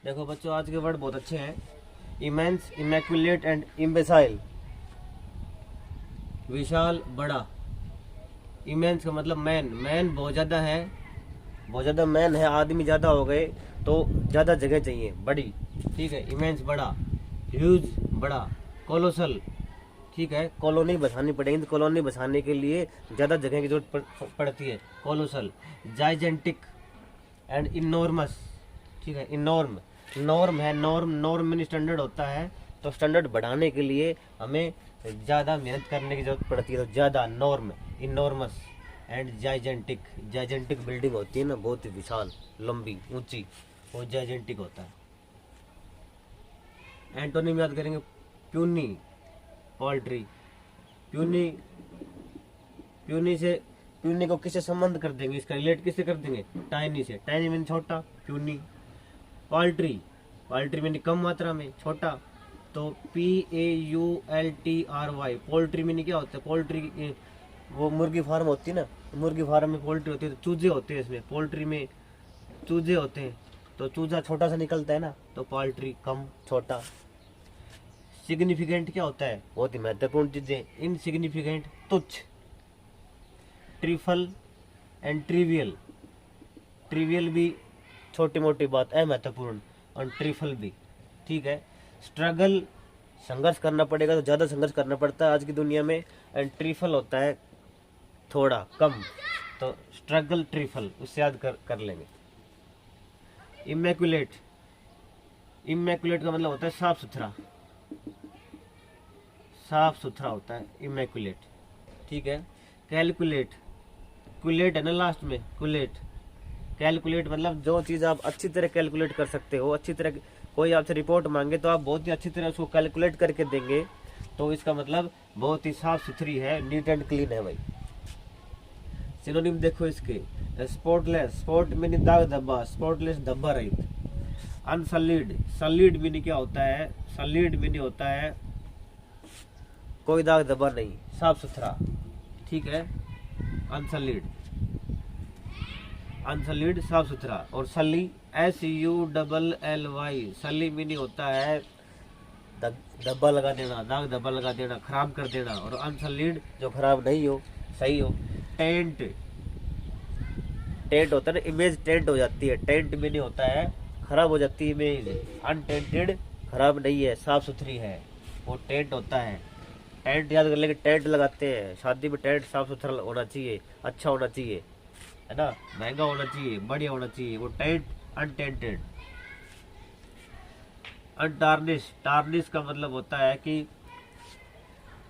देखो बच्चों, आज के वर्ड बहुत अच्छे हैं। Immense, immaculate and imbecile. विशाल, बड़ा। इमेंस का मतलब मैन, मैन बहुत ज़्यादा है, बहुत ज़्यादा मैन है, आदमी ज़्यादा हो गए तो ज़्यादा जगह चाहिए, बड़ी। ठीक है, इमेंस बड़ा। ह्यूज बड़ा। कोलोसल, ठीक है, कॉलोनी बसानी पड़ेगी तो कॉलोनी बसाने के लिए ज़्यादा जगह की जरूरत पड़ती है, कोलोसल। जाइजेंटिक एंड इनॉर्मस, ठीक है, इनॉर्म। नॉर्म है, नॉर्म, नॉर्म में स्टैंडर्ड होता है, तो स्टैंडर्ड बढ़ाने के लिए हमें ज़्यादा मेहनत करने की जरूरत पड़ती है, तो ज़्यादा। Norm, enormous and gigantic. Gigantic building होती है ना, बहुत ही विशाल, लंबी, ऊंची, वो जाइजेंटिक होता है। एंटोनिम याद करेंगे, प्यूनी, पोल्ट्री। प्यूनी, प्यूनी से, प्यूनी को किससे संबंध कर देंगे, इसका रिलेट किससे कर देंगे, टाइनी से। टाइनी मीन छोटा, प्यूनी। पोल्ट्री, पोल्ट्री मीन कम मात्रा में, छोटा, तो PAULTRY। पोल्ट्री मीन क्या होता है, पोल्ट्री वो मुर्गी फार्म होती है ना, मुर्गी फार्म में पोल्ट्री होती है, तो चूजे होते हैं इसमें, पोल्ट्री में चूजे होते हैं, तो चूजा छोटा सा निकलता है ना, तो पोल्ट्री कम, छोटा। सिग्निफिकेंट क्या होता है, बहुत ही महत्वपूर्ण चीजें। इनसिग्निफिकेंट, तुच्छ। Trifle and trivial. ट्रिवियल भी छोटी मोटी बात, अमहत्वपूर्ण, और ट्रिफल भी, ठीक है। स्ट्रगल, संघर्ष करना पड़ेगा तो ज़्यादा संघर्ष करना पड़ता है आज की दुनिया में। एंड ट्रिफल होता है थोड़ा, कम, तो स्ट्रगल, ट्रिफल, उससे याद कर लेंगे। इमैक्युलेट, इमैक्युलेट का मतलब होता है साफ सुथरा, साफ सुथरा होता है इमैक्युलेट, ठीक है। कैलकुलेट, कुलेट है ना लास्ट में, कुलेट। कैलकुलेट मतलब जो चीज़ आप अच्छी तरह कैलकुलेट कर सकते हो, अच्छी तरह। कोई आपसे रिपोर्ट मांगे तो आप बहुत ही अच्छी तरह उसको कैलकुलेट करके देंगे, तो इसका मतलब बहुत ही साफ सुथरी है, नीट एंड क्लीन है भाई। सिनोनिम देखो इसके, स्पॉटलेस, स्पॉट मीनिंग दाग धब्बा, स्पॉटलेस धब्बा रहित। अनसलीड, सलीड मीनिंग क्या होता है, सलीड मीनिंग होता है कोई दाग धब्बा नहीं, साफ सुथरा, ठीक है। अनसलीड, अनसलीड, साफ सुथरा। और सली, SULLY, सली मीनिंग होता है धब्बा लगा देना, दाग धब्बा लगा देना, खराब कर देना। और अनसलीड जो खराब नहीं हो, सही हो। टेंट, टेंट होता है ना, इमेज टेंट हो जाती है, टेंट मीनिंग होता है खराब हो जाती है इमेज। अनटेंटेड, खराब नहीं है, साफ सुथरी है, वो टेंट होता है। टेंट याद कर लेंगे, टेंट लगाते हैं शादी में, टेंट साफ सुथरा होना चाहिए, अच्छा होना चाहिए, है ना, महंगा होना चाहिए, बढ़िया होना चाहिए, वो टेंट। अनटेंटेड। अनटार्निश, टार्निश का मतलब होता है कि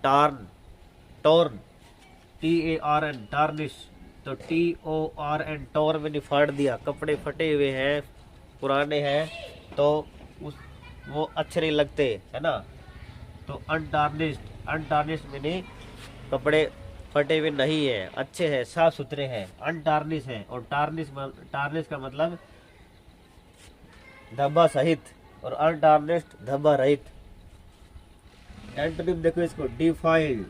टार्न, टॉर्न, TARN, टार्निश। तो TORN, टॉर में फाड़ दिया, कपड़े फटे हुए हैं, पुराने हैं, तो उस वो अच्छे नहीं लगते, है ना, तो अनटार्निश्ड। अनटार्निश्ड मीनिंग कपड़े फटे हुए नहीं है, अच्छे हैं, साफ सुथरे हैं, अनटार्निश है। और टार्निश, टार्निश का मतलब धब्बा सहित, और अनटार्निश्ड धब्बा रहित। एंटोनिम देखो इसको, डिफाइल्ड,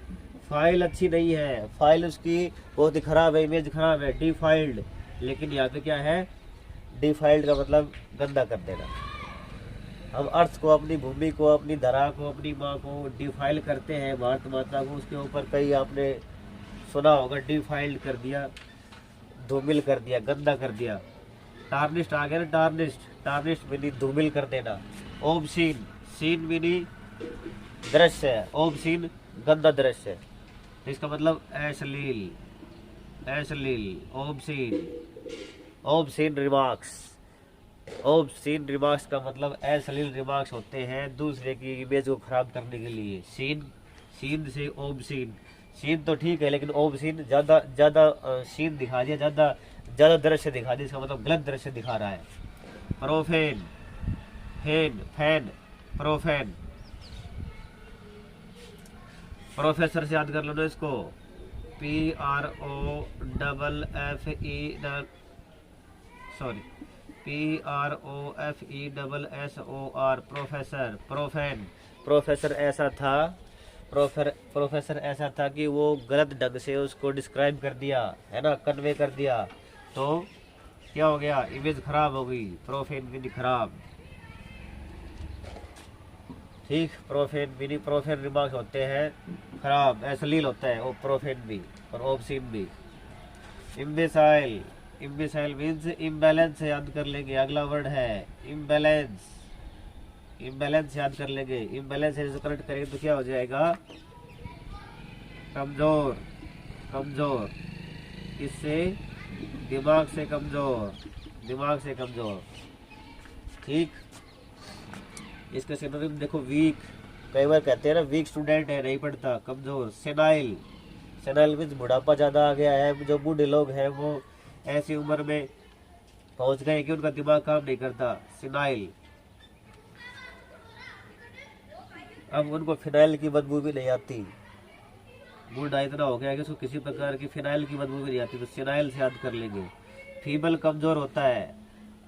फाइल अच्छी नहीं है, फाइल उसकी बहुत ही खराब है, इमेज खराब है, डिफाइल्ड। लेकिन यहाँ पे क्या है, डिफाइल्ड का मतलब गंदा कर देना। हम अर्थ को, अपनी भूमि को, अपनी धरा को, अपनी माँ को डिफाइल करते हैं, भारत माता को, उसके ऊपर कई आपने सुना होगा, डिफाइल्ड कर दिया, धूमिल कर दिया, गंदा कर दिया। टार्निस्ट आ गया ना, टार्निस्ट, टार्निस्ट मीनी धूमिल कर देना। ओबसीन, सीन मीनी दृश्य है, ओबसीन गंदा दृश्य है, इसका मतलब अश्लील, अश्लील, ओबसीन। ओबसीन रिमार्क्स, ओबसीन रिमार्क्स का मतलब अश्लील रिमार्क्स होते हैं दूसरे की इमेज को खराब करने के लिए। सीन, सीन से ओबसीन, सीन तो ठीक है, लेकिन ओबसीन ज्यादा ज्यादा सीन दिखा दिया, ज्यादा ज्यादा दृश्य दिखा दिया, इसका मतलब गलत दृश्य दिखा रहा है। प्रोफेन, फेन, फैन, प्रोफेन। प्रोफेसर से याद कर लो ना इसको, PROFESSOR, प्रोफेसर। प्रोफेन, प्रोफेसर ऐसा था, प्रोफेसर ऐसा था कि वो गलत ढंग से उसको डिस्क्राइब कर दिया, है ना, कन्वे कर दिया, तो क्या हो गया, इमेज खराब हो गई, प्रोफेन मीनिंग खराब। ठीक। प्रोफेन मिनी प्रोफेन रिमार्क्स होते हैं खराब, अश्लील होता है वो प्रोफेन भी और ऑब्सीन भी। इम्बेसाइल, इम्बेसाइल मीन्स इम्बैलेंस याद कर लेंगे, अगला वर्ड है इम्बैलेंस। इम्बैलेंस याद कर लेंगे, इम्बैलेंस से कनेक्ट करेंगे तो क्या हो जाएगा, कमजोर। कमजोर किससे, दिमाग से कमजोर, दिमाग से कमजोर। ठीक। इसका सिनोनिम देखो वीक, कई बार कहते हैं ना वीक स्टूडेंट है, नहीं पढ़ता, कमजोर। सेनाइल, सेनाइल मीन्स बुढ़ापा ज्यादा आ गया है, जो बूढ़े लोग हैं वो ऐसी उम्र में पहुंच गए कि उनका दिमाग काम नहीं करता, सेनाइल। अब उनको फिनाइल की बदबू भी नहीं आती, बूढ़ा इतना हो गया कि उसको किसी प्रकार की फिनाइल की बदबू भी नहीं आती, तो सेनाइल से याद कर लेंगे। फीबल कमजोर होता है।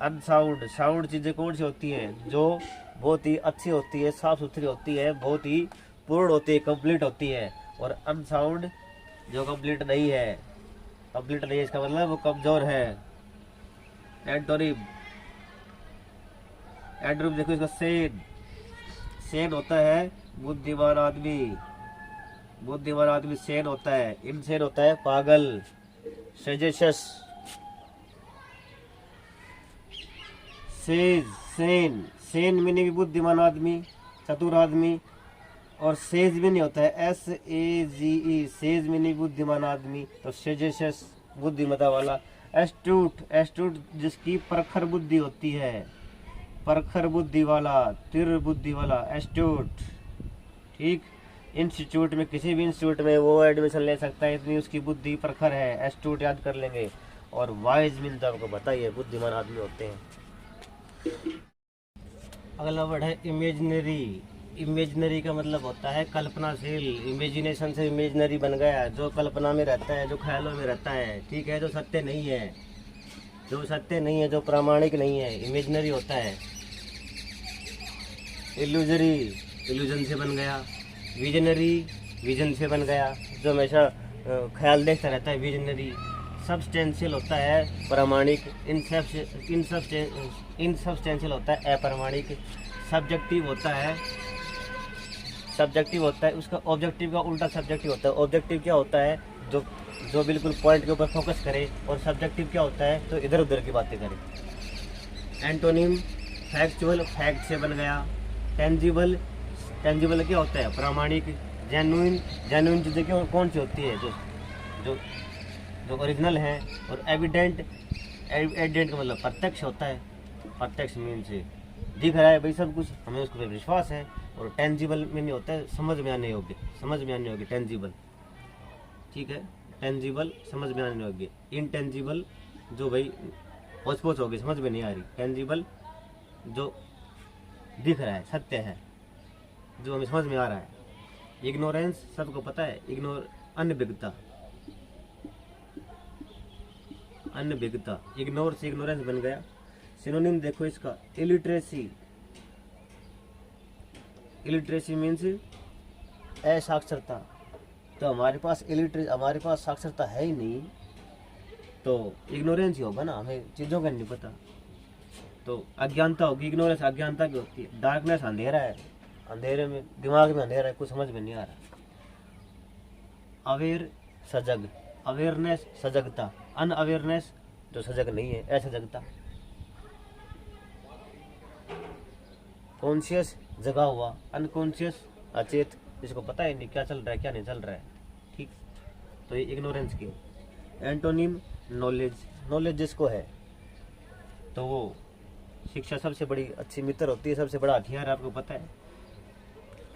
अनसाउंड, साउंड चीजें कौन सी होती हैं, जो बहुत ही अच्छी होती है, साफ सुथरी होती है, बहुत ही पूर्ण होती है, कंप्लीट होती है। और अनसाउंड जो कंप्लीट नहीं है, कंप्लीट नहीं है इसका मतलब वो कमजोर है। एंटोनिम, एंटोनिम देखो इसका सेन। सेन होता है बुद्धिमान आदमी, बुद्धिमान आदमी सेन होता है। इनसेन होता है पागल, सजेशस। सेज, सेन, सेन में भी बुद्धिमान आदमी, चतुर आदमी। और सेज में नहीं होता है SAGE, सेज में नहीं बुद्धिमान आदमी, तो सजेशस बुद्धिमता वाला। एस्टूट, एस्टूट जिसकी प्रखर बुद्धि होती है, प्रखर बुद्धि वाला, तीव्र बुद्धि वाला, एस्टूट। ठीक। इंस्टीट्यूट में, किसी भी इंस्टीट्यूट में वो एडमिशन ले सकता है, इतनी उसकी बुद्धि प्रखर है, एस्टूट याद कर लेंगे। और वाइज मीन्स आपको बताइए बुद्धिमान आदमी होते हैं। अगला वर्ड है इमेजिनरी। इमेजिनरी का मतलब होता है कल्पनाशील, इमेजिनेशन से इमेजिनरी बन गया, जो कल्पना में रहता है, जो ख्यालों में रहता है। ठीक है, जो सत्य नहीं है, जो सत्य नहीं है, जो प्रामाणिक नहीं है, इमेजिनरी होता है। इल्यूजरी, इल्यूजन से बन गया। विजनरी, विजन से बन गया, जो हमेशा ख्याल देखता रहता है, विजनरी। सब्सटेंशियल होता है प्रामाणिक, इनसब्सटेंशियल होता है अप्रामाणिक। सब्जेक्टिव होता है, सब्जेक्टिव होता है, उसका ऑब्जेक्टिव का उल्टा सब्जेक्टिव होता है। ऑब्जेक्टिव क्या होता है, जो जो बिल्कुल पॉइंट के ऊपर फोकस करे, और सब्जेक्टिव क्या होता है, तो इधर उधर की बातें करे। एंटोनिम, फैक्चुअल, फैक्ट से बन गया। टेंजिबल, टेंजिबल क्या होता है, प्रामाणिक। जेन्युइन, जेन्युइन चीज़ें कौन सी होती है, जो जो जो ओरिजिनल है। और एविडेंट, एविडेंट का मतलब प्रत्यक्ष होता है, प्रत्यक्ष मीन्स दिख रहा है भाई सब कुछ, हमें उसके ऊपर विश्वास है। और टेंजिबल में नहीं होता है, समझ में आने योग्य, समझ में आने योग्य, टेंजिबल। ठीक है, टेंजिबल समझ में आने योग्य। इनटेंजिबल जो भाई पोच पोच होगी, समझ में नहीं आ रही। टेंजिबल जो दिख रहा है, सत्य है, जो हमें समझ में आ रहा है। इग्नोरेंस सबको पता है, इग्नोर, अनभिज्ञता, अनभिज्ञता। इग्नोर से इग्नोरेंस बन गया। सिनोनिम देखो इसका, इलिटरेसी। Illiteracy means असाक्षरता। तो हमारे पास हमारे पास साक्षरता है ही नहीं, तो इग्नोरेंस ही होगा ना, हमें चीज़ों का नहीं पता, तो अज्ञानता होगी। इग्नोरेंस अज्ञानता की होती है। डार्कनेस अंधेरा है, अंधेरे में दिमाग में अंधेरा है, कुछ समझ में नहीं आ रहा। अवेयर, सजग। अवेयरनेस सजगता, अनअवेयरनेस जो सजग नहीं है, असजगता। कॉन्शियस जगा हुआ, अनकॉन्शियस अचेत, जिसको पता ही नहीं क्या चल रहा है क्या नहीं चल रहा है। ठीक, तो ये इग्नोरेंस की। Antonym, knowledge. नॉलेज जिसको है, तो वो शिक्षा सबसे बड़ी अच्छी मित्र होती है, सबसे बड़ा हथियार आपको पता है।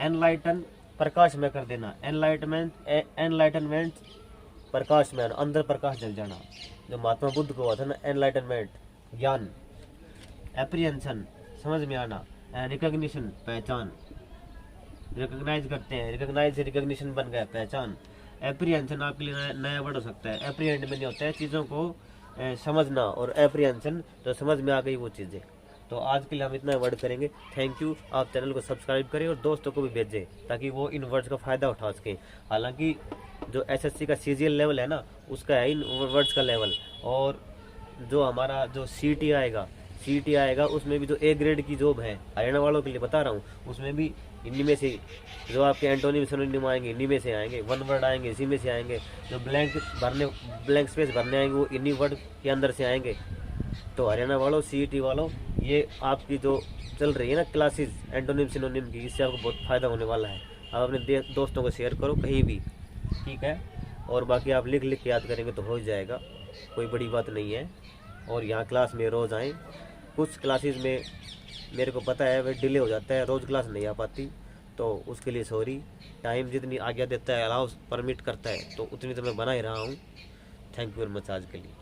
एनलाइटन, प्रकाश में कर देना। एनलाइटमेंट, एनलाइटनमेंट प्रकाश में आना, अंदर प्रकाश जल जाना, जो महात्मा बुद्ध को हुआ था ना, एनलाइटनमेंट, ज्ञान। एप्रिहेंशन, समझ में आना। रिकॉग्निशन, पहचान, रिकॉग्नाइज करते हैं, रिकॉग्नाइज से रिकॉग्निशन बन गया, पहचान। एप्रिहेंशन आपके लिए नया वर्ड हो सकता है। एप्रिहेंड में नहीं होता है चीज़ों को समझना, और एप्रिहेंशन तो समझ में आ गई वो चीज़ें। तो आज के लिए हम इतना वर्ड करेंगे। Thank you. आप चैनल को सब्सक्राइब करें और दोस्तों को भी भेजें, ताकि वो इन वर्ड्स का फ़ायदा उठा सकें। हालांकि जो SSC का CGL लेवल है ना, उसका है इन वर्ड्स का लेवल, और जो हमारा जो CT आएगा, CET आएगा, उसमें भी जो A ग्रेड की जॉब है, हरियाणा वालों के लिए बता रहा हूँ, उसमें भी इन्हीं में से जो आपके एंटोनिम सिनोनिम आएंगे इन्हीं में से आएंगे, वन वर्ड आएंगे इसी में से आएंगे, जो ब्लैंक स्पेस भरने आएंगे वो इन्हीं वर्ड के अंदर से आएंगे। तो हरियाणा वालों, CET वालों, ये आपकी जो चल रही है ना क्लासेस एंटोनिम सिनोनिम की, इससे आपको बहुत फ़ायदा होने वाला है। आप अपने दोस्तों को शेयर करो कहीं भी, ठीक है। और बाकी आप लिख लिख के याद करेंगे तो हो जाएगा, कोई बड़ी बात नहीं है। और यहाँ क्लास में रोज़ आएँ, कुछ क्लासेस में मेरे को पता है वह डिले हो जाता है, रोज़ क्लास नहीं आ पाती, तो उसके लिए सॉरी। टाइम जितनी आज्ञा देता है, अलाउ परमिट करता है, तो उतनी तो मैं बना ही रहा हूँ। थैंक यू वेरी मच आज के लिए।